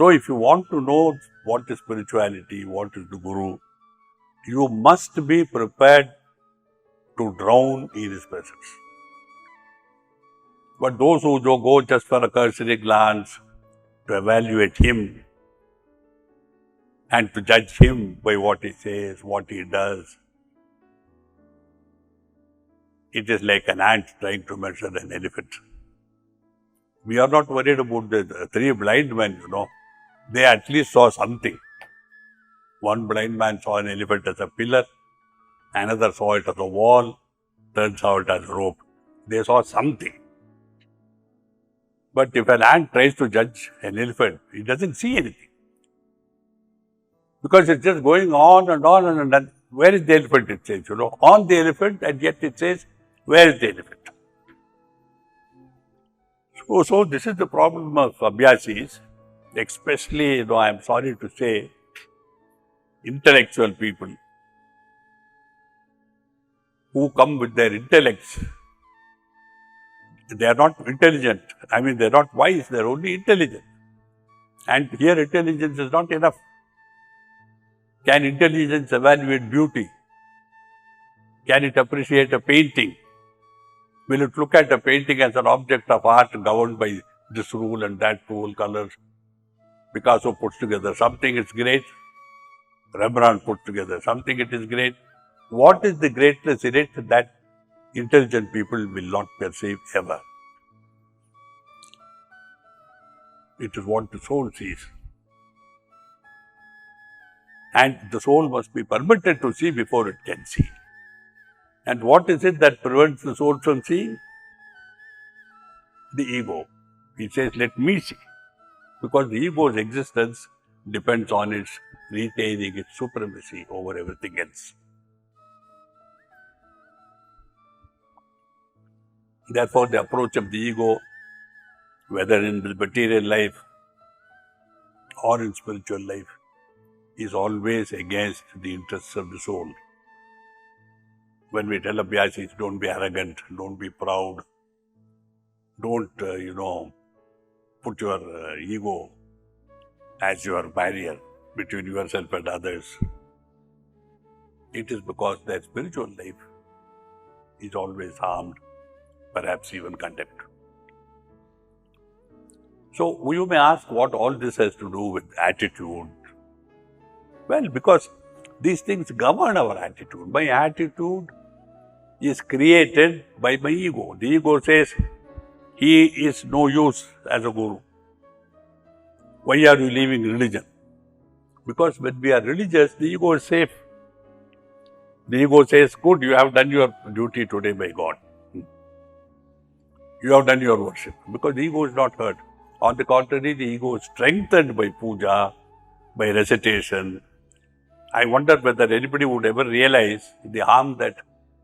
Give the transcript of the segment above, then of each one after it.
So if you want to know what is spirituality, what is the Guru, you must be prepared to drown in his presence. But those who go just for a cursory glance to evaluate him and to judge him by what he says, what he does, it is like an ant trying to measure an elephant. We are not worried about the three blind men, They at least saw something. One blind man saw an elephant as a pillar, another saw it as a wall, third saw it as a rope. They saw something. But if an ant tries to judge an elephant, he doesn't see anything. Because it's just going on and on and on. Where is the elephant, it says, on the elephant, and yet it says, where is the elephant? So this is the problem of abhyasis, especially, I am sorry to say, intellectual people who come with their intellects. They are not intelligent. They are not wise, they are only intelligent. And here intelligence is not enough. Can intelligence evaluate beauty? Can it appreciate a painting? Will it look at a painting as an object of art governed by this rule and that rule, colors? Picasso puts together something, it's great. Rembrandt puts together something, it is great. What is the greatness in it that intelligent people will not perceive ever? It is what the soul sees. And the soul must be permitted to see before it can see. And what is it that prevents the soul from seeing? The ego. It says, let me see. Because the ego's existence depends on its retaining its supremacy over everything else. Therefore, the approach of the ego, whether in the material life or in spiritual life, is always against the interests of the soul. When we tell abhyasis, don't be arrogant, don't be proud, don't, put your ego as your barrier between yourself and others. It is because their spiritual life is always harmed, perhaps even condemned. So you may ask what all this has to do with attitude. Well, because these things govern our attitude. My attitude is created by my ego. The ego says, he is no use as a guru. Why are you leaving religion? Because when we are religious, the ego is safe. The ego says, good, you have done your duty today by God. You have done your worship. Because the ego is not hurt. On the contrary, the ego is strengthened by puja, by recitation. I wonder whether anybody would ever realize the harm that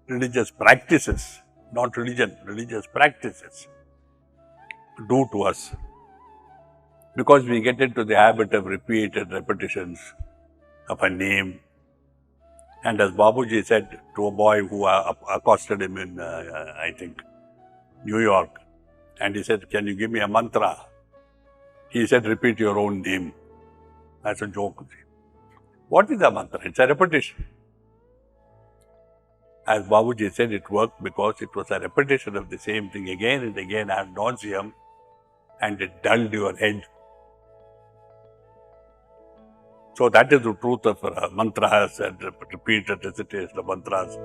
religious practices, not religion, religious practices do to us. Because we get into the habit of repeated repetitions of a name. And as Babuji said to a boy who accosted him in, New York, and he said, can you give me a mantra? He said, repeat your own name. That's a joke. What is a mantra? It's a repetition. As Babuji said, it worked because it was a repetition of the same thing again and again ad nauseum, and it dulled your head. So that is the truth of mantras and repeated recitation of mantras.